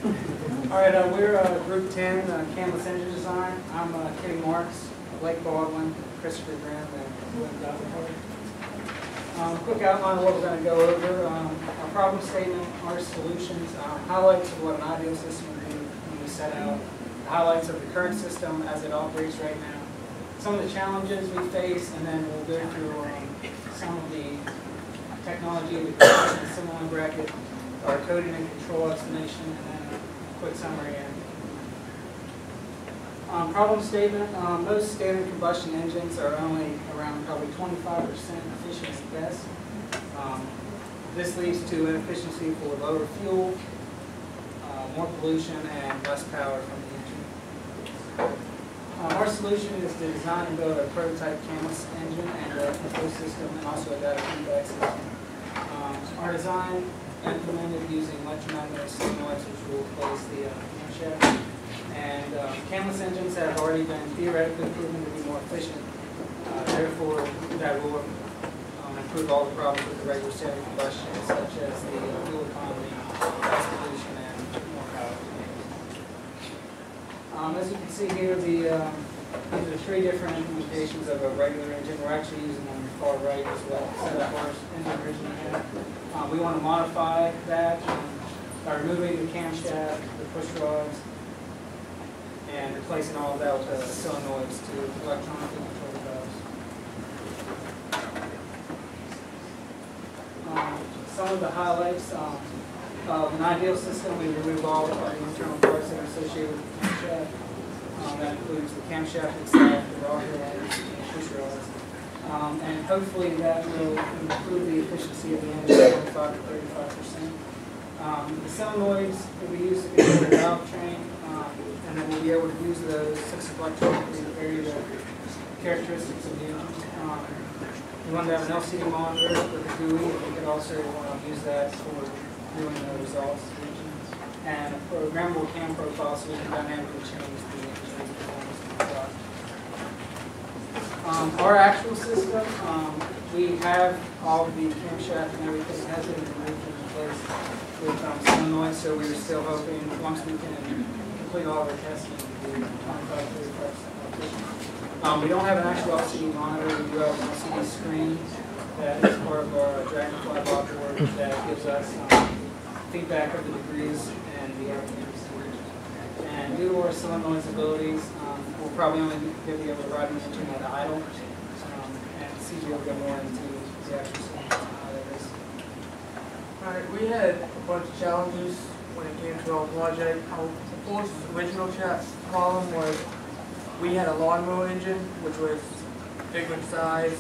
All right, we're Group 10, Canvas Engine Design. I'm Kenny Marks, Blake Baldwin, Christopher Grimm, and William Davenport. Quick outline of what we're going to go over. Our problem statement, our solutions, highlights of what an ideal system would be when we set out, highlights of the current system as it operates right now, some of the challenges we face, and then we'll go through some of the technology, the assembly bracket, our coding and control explanation, and then a quick summary. Problem statement, most standard combustion engines are only around probably 25% efficient at best. This leads to inefficiency for lower fuel, more pollution, and less power from the engine. Our solution is to design and build a prototype Canvas engine and a control system, and also a data feedback system. Our design implemented using electromagnetic solenoids, which will replace the camshaft. And Canvas engines have already been theoretically proven to be more efficient. Therefore, that will improve all the problems with the regular standard combustion, such as the fuel economy, gas pollution, and more power. As you can see here, these are three different implementations of a regular engine. We're actually using on the far right as well, set up our engine originally had. We want to modify that by removing the camshaft, the push rods, and replacing all of that with solenoids to electronically control the valves. Some of the highlights of an ideal system, we remove all of the internal parts that are associated with the camshaft. That includes the camshaft itself, the rod rods, and push rods. And hopefully that will improve the efficiency of the engine 25 to 35%. The solenoids will be used to control the valve train. And then we'll be able to use those electronically to vary the characteristics of the engine. We want to have an LCD monitor with a GUI, and we could also use that for viewing the results of the engine. And a programmable cam profile so we can dynamically change the engine's performance. Our actual system, we have all of the camshaft and everything has been removed and replaced with solenoids, so we're still hoping once we can complete all of our testing to do 25 to 35% efficient. We don't have an actual LCD monitor. We do have an LCD screen that is part of our Dragonfly block board that gives us feedback of the degrees and the RPMs. And due to our solenoid's abilities, we'll probably only be able to ride the engine at idle, and CG will go more into the actual solenoid and how that is. Alright, we had a bunch of challenges when it came to our project. The first original problem was we had a lawnmower engine, which was bigger in size,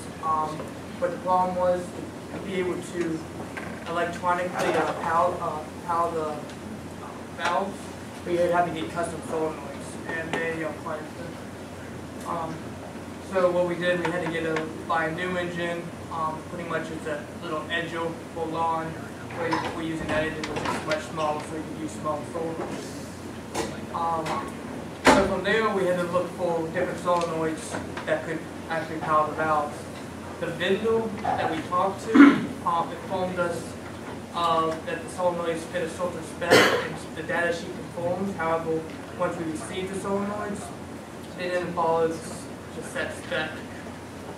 but the problem was to be able to electronically power the valves, we would have to get custom solenoids, and they are quite expensive. So what we did, we had to buy a new engine. Pretty much it's a little Edgel for lawn. We're using that engine, which is much smaller, so we could use smaller solenoids. So from there, we had to look for different solenoids that could actually power the valves. The vendor that we talked to informed us that the solenoids fit a certain spec, and the data sheet conforms. However, once we received the solenoids, they didn't follow the set spec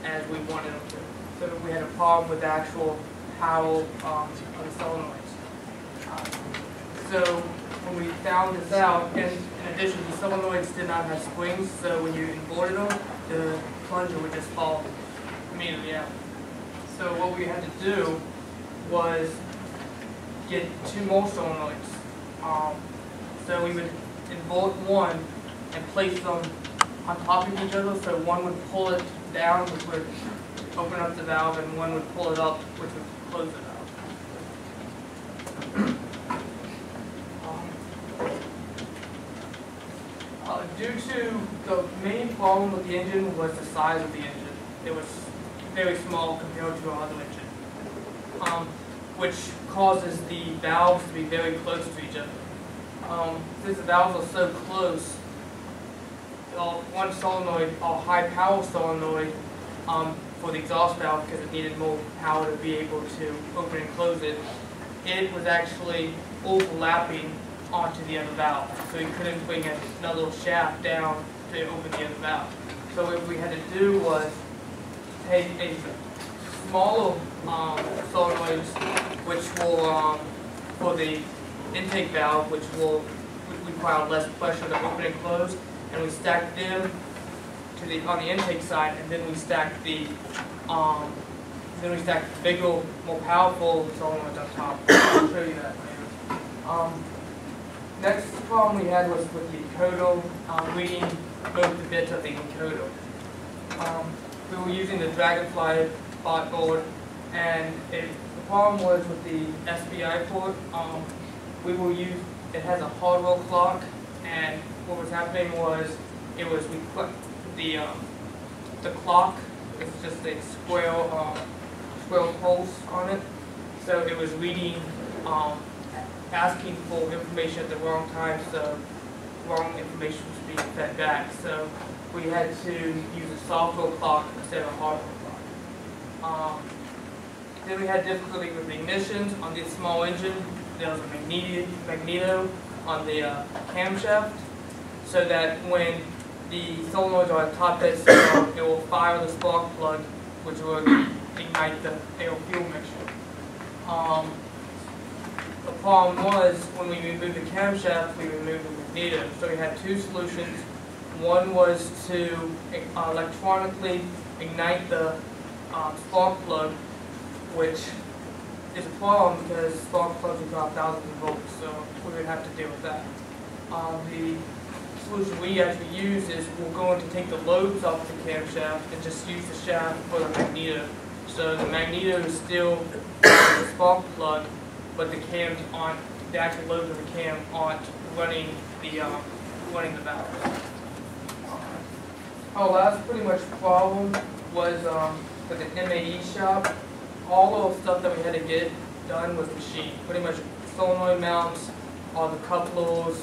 as we wanted them to. So we had a problem with the actual power of the solenoids. So when we found this out, and in addition, the solenoids did not have springs, so when you inverted them, the plunger would just fall immediately out. So what we had to do was get two more solenoids. So we would invert one and place them on top of each other, so one would pull it down, which would open up the valve, and one would pull it up, which would close the valve. Due to the main problem with the engine was the size of the engine. It was very small compared to our other engine, which causes the valves to be very close to each other. Since the valves are so close, one solenoid, a high power solenoid, for the exhaust valve, because it needed more power to be able to open and close it, it was actually overlapping onto the other valve. So we couldn't bring another little shaft down to open the other valve. So what we had to do was take a smaller solenoids, which will, for the intake valve, which will require less pressure to open and close, and we stacked them to on the intake side, and then we stacked the bigger, more powerful solenoids on top. I'll show you that later. Next problem we had was with the encoder, reading both the bits of the encoder. We were using the Dragonfly bot board, and the problem was with the SPI port. It has a hardware clock, and what was happening was the clock is just a square pulse on it, so it was reading, asking for information at the wrong time, so wrong information was being fed back. So we had to use a software clock instead of a hardware clock. Then we had difficulty with the ignitions on this small engine. There was a magneto on the camshaft, so that when the solenoids are at top dead center, it will fire the spark plug, which will ignite the air fuel mixture. The problem was when we removed the camshaft, we removed the magneto. So we had two solutions. One was to electronically ignite the spark plug, which is a problem because spark plugs would drop thousands of volts, so we would have to deal with that. The solution we actually use is we're going to take the lobes off the camshaft and just use the shaft for the magneto. So the magneto is still the spark plug, but the cams aren't, the actual lobes of the cam aren't running the valve. Our last pretty much problem was for the MAE shop. All the stuff that we had to get done was machined. Pretty much solenoid mounts, all the couplers,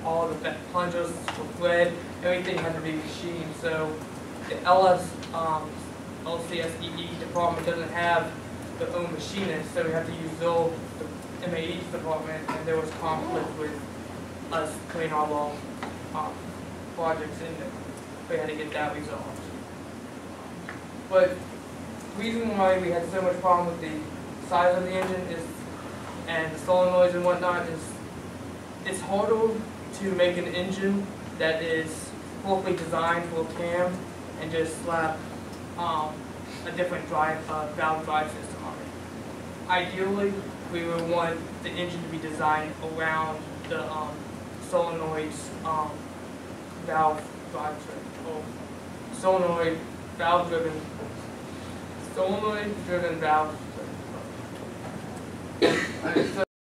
all the plungers were thread, everything had to be machined. So the LCSEE department doesn't have their own machinist, so we have to use the MAE department, and there was conflict with us putting all our projects in there. We had to get that resolved. But the reason why we had so much problem with the size of the engine and the solenoids and whatnot is it's harder to make an engine that is properly designed for a cam and just slap a different valve drive system on it. Ideally, we would want the engine to be designed around the solenoid's valve drive or solenoid valve-driven valve.